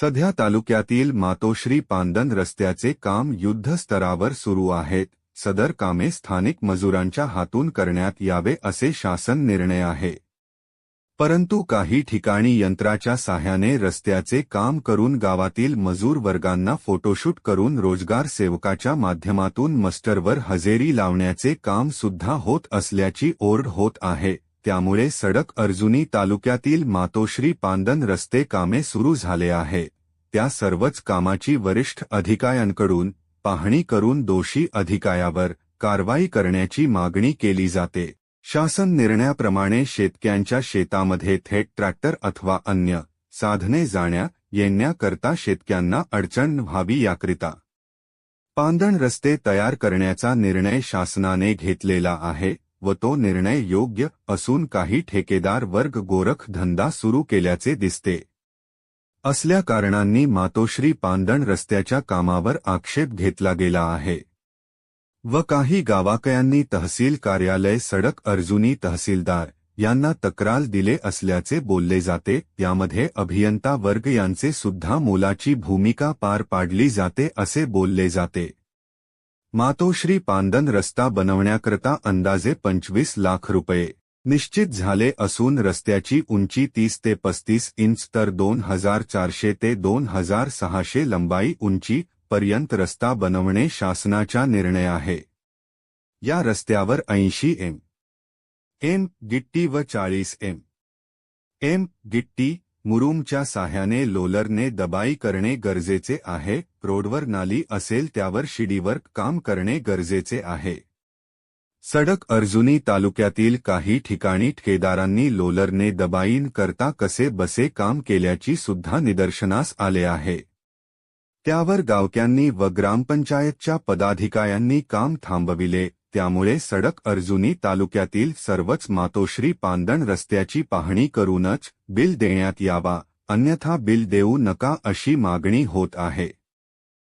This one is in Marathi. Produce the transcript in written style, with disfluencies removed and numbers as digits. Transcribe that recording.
सध्या तालुक्यातील मातोश्री पांदन रस्त्याचे काम युद्धस्तरावर सुरू आहेत. सदर कामे स्थानिक मजुरांच्या हातून करण्यात यावे असे शासन निर्णय आहे. परंतु काही ठिकाणी यंत्राच्या साहाय्याने रस्त्याचे काम करून गावातील मजूर वर्गांना फोटोशूट करून रोजगार सेवकाच्या माध्यमातून मस्टरवर हजेरी लावण्याचे काम सुद्धा होत असल्याची ओरड होत आहे. त्यामुळे सडक अर्जुनी तालुक्यातील मातोश्री पांदन रस्ते कामे सुरू झाले आहे. त्या सर्वच कामाची वरिष्ठ अधिकाऱ्यांकडून पाहणी करून दोषी अधिकाऱ्यावर कारवाई करण्याची मागणी केली जाते. शासन निर्णयाप्रमाणे शेतकऱ्यांच्या शेतामध्ये थेट ट्रॅक्टर अथवा अन्य साधने जाण्या येण्याकरता शेतकऱ्यांना अडचण व्हावी याकरिता पांदन रस्ते तयार करण्याचा निर्णय शासनाने घेतलेला आहे व तो निर्णय योग्य असून काही ठेकेदार वर्ग गोरख धंदा सुरू केल्याचे दिसते. असल्या कारणांनी मातोश्री पांदन रस्त्याच्या कामावर आक्षेप घेतला गेला आहे व काही गावाकयांनी तहसील कार्यालय सडक अर्जुनी तहसीलदार यांना तक्रार दिले असल्याचे बोलले जाते. यामध्ये अभियंता वर्ग यांचे सुद्धा मोलाची भूमिका पार पाडली जाते असे बोलले जाते. मातोश्री पांदन रस्ता बनवण्याकरता अंदाजे 25 लाख रुपये निश्चित झाले असून रस्त्याची उंची 30 ते 35 इंच तर 2400 ते 2600 लंबाई उंची पर्यंत रस्ता बनवणे शासनाचा निर्णय आहे. या रस्त्यावर 80 एम गिट्टी व 40 एम गिट्टी मुरुमच्या साहाय्याने लोलरने दबाई करणे गरजेचे आहे. रोडवर नाली असेल त्यावर शिडीवर काम करणे गरजेचे आहे. सडक अर्जुनी तालुक्यातील काही ठिकाणी ठेकेदारांनी लोलरने दबाईन करता कसे बसे काम केल्याची सुद्धा निदर्शनास आले आहे. त्यावर गावक्यांनी व ग्रामपंचायतच्या पदाधिकाऱ्यांनी काम थांबविले. त्यामुळे सडक अर्जुनी तालुक्यातील सर्वच मातोश्री पांदन रस्त्याची पाहणी करूनच बिल देण्यात यावा, अन्यथा बिल देऊ नका अशी मागणी होत आहे.